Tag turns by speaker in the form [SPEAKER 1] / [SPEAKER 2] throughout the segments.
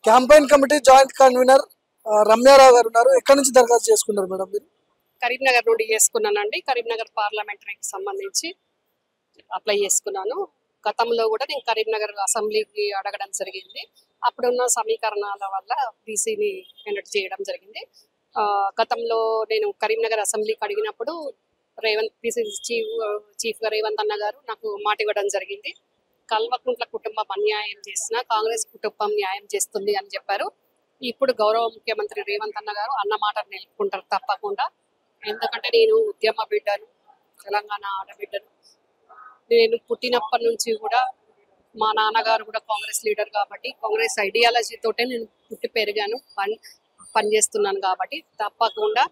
[SPEAKER 1] Campaign committee joint convener Ramya Rao గారు ఉన్నారు. ఎక్కడి నుంచి దరఖాస్తు చేసుకున్నారు మేడం మీరు?
[SPEAKER 2] కరీంనగర్ నుండి చేసుకున్నానండి. కరీంనగర్ పార్లమెంటరీకి సంబంధించి అప్లై చేసుకున్నాను. గతంలో కూడా నేను కరీంనగర్ అసెంబ్లీకి అడగడం జరిగింది. అప్పుడున్న సమీకరణాల వల్ల బీసీని ఎన్నిటి చేయడం జరిగింది. గతంలో నేను కరీంనగర్ అసెంబ్లీకి అడిగినప్పుడు చీఫ్ గా రేవంత్ అన్న గారు నాకు మాట ఇవ్వడం జరిగింది. కల్వకుంట్ల కుటుంబం అన్యాయం చేసిన కాంగ్రెస్ కుటుంబం న్యాయం చేస్తుంది అని చెప్పారు. ఇప్పుడు గౌరవ ముఖ్యమంత్రి రేవంత్ అన్న గారు అన్న మాట నిలుపుకుంటారు తప్పకుండా. ఎందుకంటే నేను ఉద్యమ బిడ్డను, తెలంగాణ ఆడబిడ్డను. నేను పుట్టినప్పటి నుంచి కూడా మా నాన్నగారు కూడా కాంగ్రెస్ లీడర్ కాబట్టి కాంగ్రెస్ ఐడియాలజీ తోటే నేను పుట్టి పెరిగాను, పనిచేస్తున్నాను కాబట్టి తప్పకుండా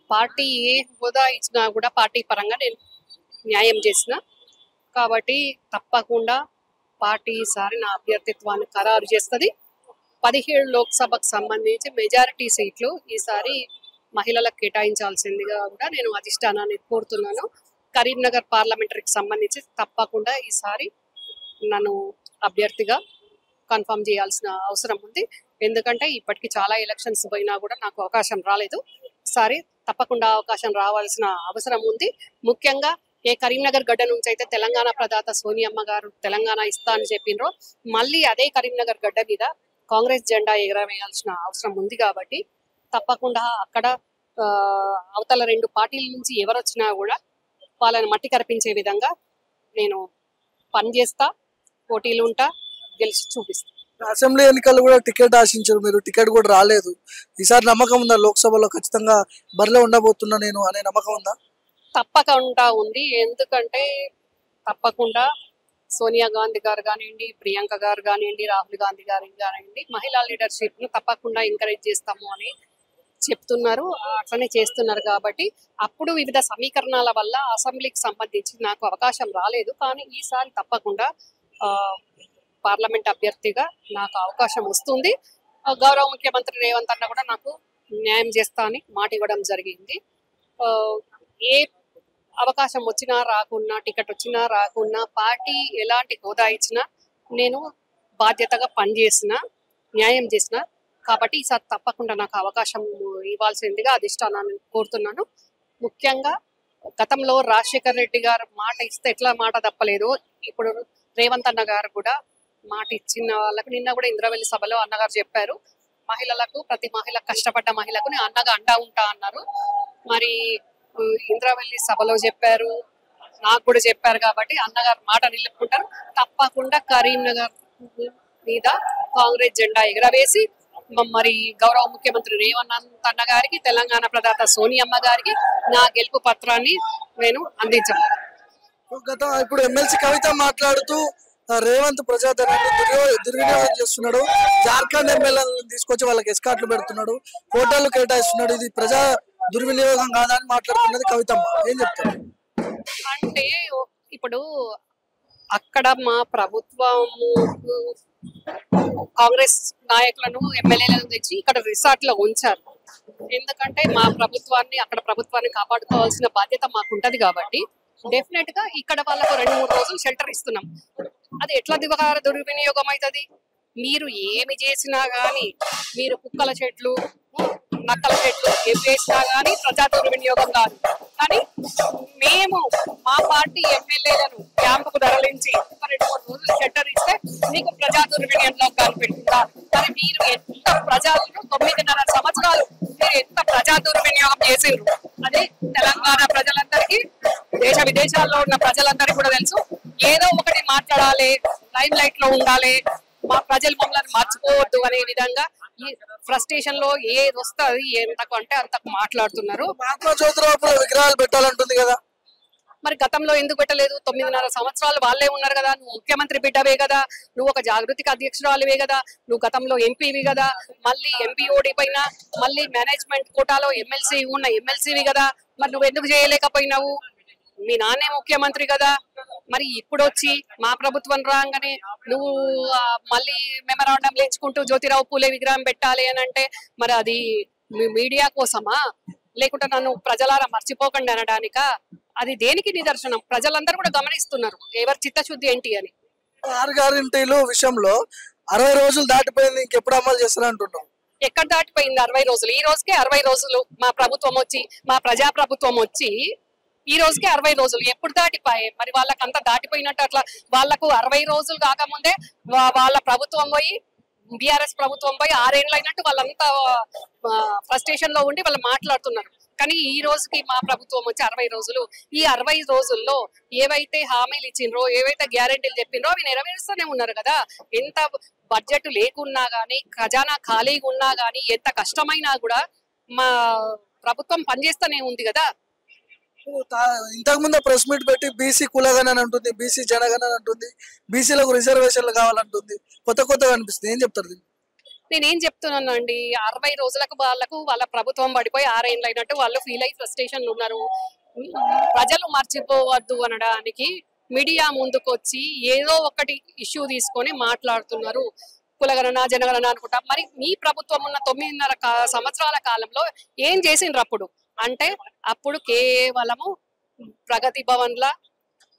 [SPEAKER 2] పార్టీ ఏ హోదా ఇచ్చినా కూడా పార్టీ పరంగా నేను న్యాయం చేసిన కాబట్టి తప్పకుండా పార్టీ ఈసారి నా అభ్యర్థిత్వాన్ని ఖరారు చేస్తుంది. 17 లోక్సభకు సంబంధించి మెజారిటీ సీట్లు ఈసారి మహిళలకు కేటాయించాల్సిందిగా కూడా నేను అధిష్టానాన్ని కోరుతున్నాను. కరీంనగర్ పార్లమెంటరీకి సంబంధించి తప్పకుండా ఈసారి నన్ను అభ్యర్థిగా కన్ఫర్మ్ చేయాల్సిన అవసరం ఉంది. ఎందుకంటే ఇప్పటికి చాలా ఎలక్షన్స్ పోయినా కూడా నాకు అవకాశం రాలేదు. ఈసారి తప్పకుండా అవకాశం రావాల్సిన అవసరం ఉంది. ముఖ్యంగా ఏ కరీంనగర్ గడ్డ నుంచి అయితే తెలంగాణ ప్రదాత సోనియమ్మ గారు తెలంగాణ ఇస్తా అని చెప్పినరో మళ్ళీ అదే కరీంనగర్ గడ్డ మీద కాంగ్రెస్ జెండా ఎగరవేయాల్సిన అవసరం ఉంది. కాబట్టి తప్పకుండా అక్కడ అవతల 2 పార్టీల నుంచి ఎవరు వచ్చినా కూడా వాళ్ళని మట్టి కరిపించే విధంగా నేను పనిచేస్తా, పోటీలు ఉంటా, గెలిచి చూపిస్తా.
[SPEAKER 1] అసెంబ్లీ ఎన్నికల్లో కూడా టికెట్ ఆశించారు మీరు, టికెట్ కూడా రాలేదు. ఈసారి నమ్మకం ఉందా లోక్సభలో ఖచ్చితంగా బరిలో ఉండబోతున్నా నేను అనే నమ్మకం ఉందా?
[SPEAKER 2] తప్పకుండా ఉంది. ఎందుకంటే తప్పకుండా సోనియా గాంధీ గారు కానివ్వండి, ప్రియాంక గారు కానివ్వండి, రాహుల్ గాంధీ గారు కానివ్వండి మహిళా లీడర్షిప్ ను తప్పకుండా ఎంకరేజ్ చేస్తాము అని చెప్తున్నారు, అట్లనే చేస్తున్నారు. కాబట్టి అప్పుడు వివిధ సమీకరణాల వల్ల అసెంబ్లీకి సంబంధించి నాకు అవకాశం రాలేదు. కానీ ఈసారి తప్పకుండా పార్లమెంట్ అభ్యర్థిగా నాకు అవకాశం వస్తుంది. గౌరవ ముఖ్యమంత్రి రేవంత్ అన్న కూడా నాకు న్యాయం చేస్తా అని మాట ఇవ్వడం జరిగింది. ఏ అవకాశం వచ్చినా రాకున్నా, టికెట్ వచ్చినా రాకున్నా, పార్టీ ఎలాంటి హోదా ఇచ్చినా నేను బాధ్యతగా పనిచేసిన, న్యాయం చేసిన కాబట్టి ఈసారి తప్పకుండా నాకు అవకాశం ఇవ్వాల్సిందిగా అధిష్టానాన్ని కోరుతున్నాను. ముఖ్యంగా గతంలో రాజశేఖర్ రెడ్డి గారు మాట ఇస్తే ఎట్లా మాట తప్పలేదు, ఇప్పుడు రేవంత్ అన్న గారు కూడా మాట ఇచ్చిన వాళ్ళకు నిన్న కూడా ఇంద్రవెల్లి సభలో అన్నగారు చెప్పారు, మహిళలకు ప్రతి మహిళ కష్టపడ్డ మహిళకు నేను అన్నగా అంటా ఉంటా అన్నారు. మరి ఇంద్రవెల్లి సభలో చెప్పారు, నాకు కూడా చెప్పారు. కాబట్టి అన్నగారు మాట నిలుపుకుంటారు. తప్పకుండా కరీంనగర్ మీద కాంగ్రెస్ జెండా ఎగరవేసి మరి గౌరవ ముఖ్యమంత్రి రేవంత్ అన్న గారికి, తెలంగాణ ప్రదాత సోనియమ్మ గారికి నా గెలుపు పత్రాన్ని నేను అందించాను.
[SPEAKER 1] ఇప్పుడు ఎమ్మెల్సీ కవిత మాట్లాడుతూ రేవంత్ ప్రజాధనాన్ని దుర్వినియోగం చేస్తున్నాడు, జార్ఖండ్ ఎమ్మెల్యేలను తీసుకొచ్చి వాళ్ళకి ఎస్కాట్లు పెడుతున్నాడు, హోటళ్లు కేటాయిస్తున్నాడు, ఇది ప్రజా దుర్వినియోగం కాదని మాట్లాడుతున్నది కవితమ్మ. ఏం చెప్తారు?
[SPEAKER 2] అంటే ఇప్పుడు అక్కడ మా ప్రభుత్వము కాంగ్రెస్ నాయకులను ఎమ్మెల్యేలను తెచ్చి ఇక్కడ రిసార్ట్ లో ఉంచారు. ఎందుకంటే మా ప్రభుత్వాన్ని, అక్కడ ప్రభుత్వాన్ని కాపాడుకోవాల్సిన బాధ్యత మాకుంటది. కాబట్టి డెఫినెట్ గా ఇక్కడ వాళ్ళకు 2-3 రోజులు షెల్టర్ ఇస్తున్నాం. అది ఎట్లా దుర్వినియోగం అవుతుంది? మీరు ఏమి చేసినా గానీ, మీరు కుక్కల చెట్లు, నక్కల చెట్లు ఏం చేసినా గానీ ప్రజా దుర్వినియోగం కాదు. కానీ మేము మా పార్టీ ఎమ్మెల్యేలను క్యాంపుకు తరలించి 2-3 రోజులు షెల్టర్ ఇస్తే మీకు ప్రజా దుర్వినియోగంలో కనిపెట్టిందా? మరి మీరు ఎంత ప్రజలను 9.5 సంవత్సరాలు మీరు ఎంత ప్రజా దుర్వినియోగం చేసిండ్రు అది తెలంగాణ ప్రజలందరికీ, దేశ విదేశాల్లో ఉన్న ప్రజలందరికీ కూడా తెలుసు. ఏదో ఒకటి మాట్లాడాలి, లైమ్ లైట్ లో ఉండాలి, మా ప్రజలు మమ్మల్ని మర్చిపోవద్దు అనే విధంగా ఈ ఫ్రస్ట్రేషన్ లో ఏది వస్తుంది ఎంతకు అంటే అంతకు మాట్లాడుతున్నారు.
[SPEAKER 1] విగ్రహాలు పెట్టాలంటుంది కదా,
[SPEAKER 2] మరి గతంలో ఎందుకు పెట్టలేదు? 9.5 సంవత్సరాలు వాళ్ళే ఉన్నారు కదా. నువ్వు ముఖ్యమంత్రి బిడ్డవే కదా, నువ్వు ఒక జాగృతిక అధ్యక్షురాలివే కదా, నువ్వు గతంలో ఎంపీవి కదా, మళ్ళీ ఎంపీఓడి పైన మళ్ళీ మేనేజ్మెంట్ కోటాలో ఎమ్మెల్సీ ఉన్న ఎమ్మెల్సీవి కదా, మరి నువ్వు ఎందుకు చేయలేకపోయినావు? మీ నాన్నే ముఖ్యమంత్రి కదా. మరి ఇప్పుడు వచ్చి మా ప్రభుత్వం రాగానే నువ్వు మళ్ళీ మెమరాండం లేచుకుంటూ జ్యోతిరావు పూలే విగ్రహం పెట్టాలి అని అంటే మరి అది మీడియా కోసమా, లేకుంటే నన్ను ప్రజలారా మర్చిపోకండి అనడానికా? అది దేనికి నిదర్శనం? ప్రజలందరూ కూడా గమనిస్తున్నారు ఎవరి చిత్తశుద్ధి ఏంటి అని.
[SPEAKER 1] 6 గ్యారెంటీలు విషయంలో 60 రోజులు దాటిపోయింది, ఇంకెప్పుడు అమలు చేస్తారు అంటున్నాం.
[SPEAKER 2] ఎక్కడ దాటిపోయింది 60 రోజులు? ఈ రోజుకే 60 రోజులు మా ప్రభుత్వం వచ్చి, మా ప్రజా ప్రభుత్వం వచ్చి ఈ రోజుకే 60 రోజులు ఎప్పుడు దాటిపోయాయి? మరి వాళ్ళకంతా దాటిపోయినట్టు అట్లా వాళ్ళకు 60 రోజులు కాకముందే వాళ్ళ ప్రభుత్వం పోయి, బీఆర్ఎస్ ప్రభుత్వం పోయి 6 ఏళ్ళు అయినట్టు వాళ్ళంతా ఫ్రస్ట్రేషన్ లో ఉండి వాళ్ళు మాట్లాడుతున్నారు. కానీ ఈ రోజుకి మా ప్రభుత్వం వచ్చి 60 రోజులు. ఈ 60 రోజుల్లో ఏవైతే హామీలు ఇచ్చిండ్రో, ఏవైతే గ్యారెంటీలు చెప్పిండ్రో అవి నెరవేరుస్తూనే ఉన్నారు కదా. ఎంత బడ్జెట్ లేకున్నా గానీ, ఖజానా ఖాళీగా ఉన్నా గానీ, ఎంత కష్టమైనా కూడా మా ప్రభుత్వం పనిచేస్తూనే ఉంది కదా.
[SPEAKER 1] ఇంతకు ముందు ప్రెస్ మీట్ పెట్టి బీసీ కులగణన అంటుంది, బీసీ జనగణన అంటుంది, బీసీలకు రిజర్వేషన్లు కావాలంటుంది, కొత్తగా అనిపిస్తుంది. ఏం చెప్తారు దీన్ని?
[SPEAKER 2] నేనేం చెప్తున్నాను అండి, 60 రోజులకు వాళ్ళ ప్రభుత్వం పడిపోయి 6 ఏళ్ళు అయినట్టు వాళ్ళు ఫీల్ అయ్యి ఫ్రస్ట్రేషన్ ఉన్నారు. ప్రజలు మర్చిపోవద్దు అనడానికి మీడియా ముందుకొచ్చి ఏదో ఒకటి ఇష్యూ తీసుకొని మాట్లాడుతున్నారు. కులగణన జనగణన అనుకుంటా. మరి మీ ప్రభుత్వం ఉన్న 9.5 సంవత్సరాల కాలంలో ఏం చేసిండ్రు అప్పుడు? అంటే అప్పుడు కేవలము ప్రగతి భవన్ల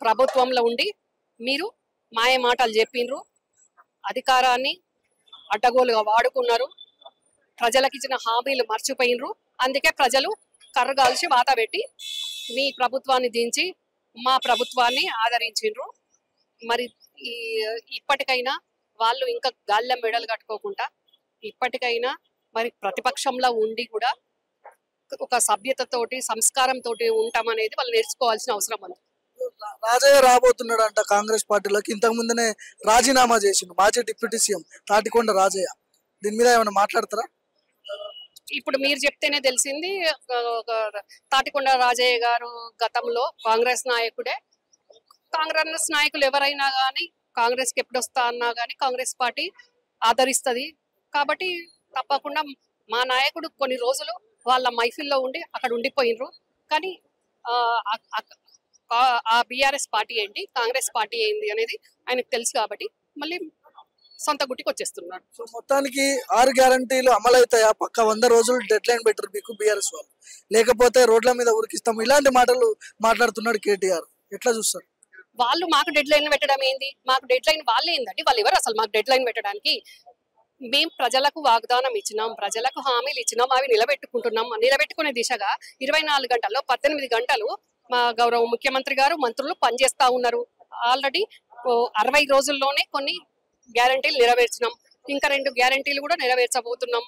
[SPEAKER 2] ప్రభుత్వంలో ఉండి మీరు మాయ మాటలు చెప్పిండ్రు, అధికారాన్ని అడ్డగోలుగా వాడుకున్నారు, ప్రజలకు ఇచ్చిన హామీలు మర్చిపోయినరు. అందుకే ప్రజలు కర్రగాల్చి వాత పెట్టి మీ ప్రభుత్వాన్ని దించి మా ప్రభుత్వాన్ని ఆదరించిండ్రు. మరి ఇప్పటికైనా వాళ్ళు ఇంకా గాళ్ళెం మెడలు కట్టుకోకుండా ఇప్పటికైనా మరి ప్రతిపక్షంలో ఉండి కూడా ఒక సభ్యతతోటి సంస్కారంతో ఉంటామనేది వాళ్ళు నేర్చుకోవాల్సిన అవసరం ఉంది.
[SPEAKER 1] రాజయ్య రాబోతున్నాడు అంట కాంగ్రెస్ పార్టీలోకి. ఇంతకు ముందునే రాజీనామా చేసిండు మాజీ డిప్యూటీ సీఎం తాటికొండ రాజయ్య. దీని మీద ఏమైనా మాట్లాడతారా?
[SPEAKER 2] ఇప్పుడు మీరు చెప్తేనే తెలిసింది. తాటికొండ రాజయ్య గారు గతంలో కాంగ్రెస్ నాయకుడే. కాంగ్రెస్ నాయకులు ఎవరైనా కానీ కాంగ్రెస్ కి ఎప్పుడు వస్తా అన్నా కానీ కాంగ్రెస్ పార్టీ ఆదరిస్తుంది. కాబట్టి తప్పకుండా మా నాయకుడు కొన్ని రోజులు వాళ్ళ మైఫిల్లో ఉండి అక్కడ ఉండిపోయినరు. కానీ ఆ బీఆర్ఎస్ పార్టీ ఏంటి, కాంగ్రెస్ పార్టీ ఏంటి అనేది ఆయనకు తెలుసు. కాబట్టి మళ్ళీ సొంత గుట్టికి వచ్చేస్తున్నారు.
[SPEAKER 1] సో మొత్తానికి 6 గ్యారంటీలు అమలవుతాయా? పక్క 100 రోజులు డెడ్ లైన్ పెట్టరు మీకు బీఆర్ఎస్ వాళ్ళు, లేకపోతే రోడ్ల మీద ఉరికిస్తాం ఇలాంటి మాటలు మాట్లాడుతున్నాడు కేటీఆర్. ఎట్లా చూస్తారు?
[SPEAKER 2] వాళ్ళు మాకు డెడ్ లైన్ పెట్టడం ఏంది? మాకు డెడ్ లైన్ వాళ్ళే ఏందండి? వాళ్ళు ఎవరు అసలు మాకు డెడ్ లైన్ పెట్టడానికి? మేము ప్రజలకు వాగ్దానం ఇచ్చినాం, ప్రజలకు హామీలు ఇచ్చినాం, అవి నిలబెట్టుకుంటున్నాం. నిలబెట్టుకునే దిశగా 24 గంటల్లో 18 గంటలు మా గౌరవ ముఖ్యమంత్రి గారు మంత్రులు పనిచేస్తా ఉన్నారు. ఆల్రెడీ 60 రోజుల్లోనే కొన్ని గ్యారంటీలు నెరవేర్చినాం, ఇంకా 2 గ్యారంటీలు కూడా నెరవేర్చబోతున్నాం.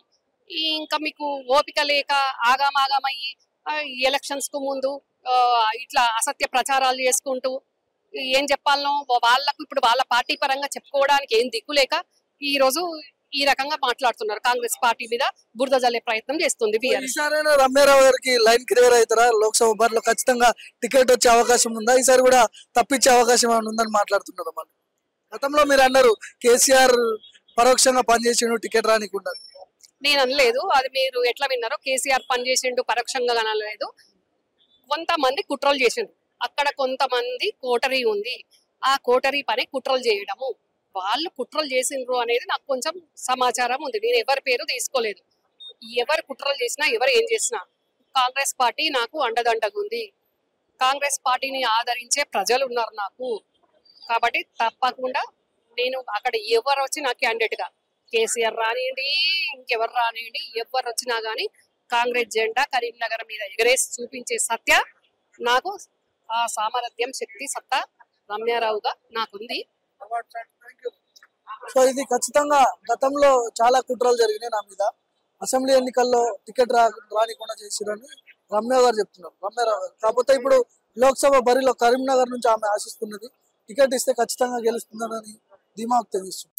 [SPEAKER 2] ఇంకా మీకు ఓపిక లేక ఆగామాగామయ్యి ఎలక్షన్స్ కు ముందు ఇట్లా అసత్య ప్రచారాలు చేసుకుంటూ ఏం చెప్పాలనో వాళ్ళకు ఇప్పుడు వాళ్ళ పార్టీ పరంగా చెప్పుకోవడానికి ఏం దిక్కులేక ఈ రోజు ఈ రకంగా మాట్లాడుతున్నారు. కాంగ్రెస్ పార్టీ మీద బురద జల్లే ప్రయత్నం చేస్తుంది బీఆర్ఎస్.
[SPEAKER 1] ఈసారైనా రమ్యారావు గారికి లైన్ క్లియర్ అవుతారా? లోక్సభ బరిలో ఖచ్చితంగా టికెట్ వచ్చే అవకాశం ఉందా? ఈసారి కూడా తప్పించే అవకాశం ఏమైనా ఉందని మాట్లాడుతున్నారు. మళ్ళీ గతంలో మీరు అన్నారు కేసీఆర్ పరోక్షంగా పనిచేసిండు టికెట్ రానికుండా.
[SPEAKER 2] నేను అనలేదు, అది మీరు ఎట్లా విన్నారో. కేసీఆర్ పనిచేసిండు పరోక్షంగా అనలేదు. కొంతమంది కుట్రలు చేసిండు. అక్కడ కొంతమంది కోటరీ ఉంది, ఆ కోటరీ పని కుట్రలు చేయడము. వాళ్ళు కుట్రలు చేసిండ్రు అనేది నాకు కొంచెం సమాచారం ఉంది. నేను ఎవరి పేరు తీసుకోలేదు. ఎవరు కుట్రలు చేసినా ఎవరు ఏం చేసినా కాంగ్రెస్ పార్టీ నాకు అండదండగా ఉంది. కాంగ్రెస్ పార్టీని ఆదరించే ప్రజలు ఉన్నారు నాకు. కాబట్టి తప్పకుండా నేను అక్కడ ఎవరు వచ్చి నా క్యాండిడేట్ గా, కేసీఆర్ రానియండి ఇంకెవరు రానియండి, ఎవరు వచ్చినా గానీ కాంగ్రెస్ జెండా కరీంనగర్ మీద ఎగరేసి చూపించే సత్య నాకు, ఆ సామర్థ్యం శక్తి సత్తా రమ్యారావుగా నాకుంది.
[SPEAKER 1] సో ఇది ఖచ్చితంగా గతంలో చాలా కుట్రలు జరిగినాయి నా మీద, అసెంబ్లీ ఎన్నికల్లో టికెట్ రానికుండా చేసిరని రమ్య గారు చెప్తున్నారు, రమ్యారావు గారు. కాకపోతే ఇప్పుడు లోక్సభ బరిలో కరీంనగర్ నుంచి ఆమె ఆశిస్తున్నది టికెట్ ఇస్తే ఖచ్చితంగా గెలుస్తుందని ధీమా వ్యక్తం చేస్తుంది.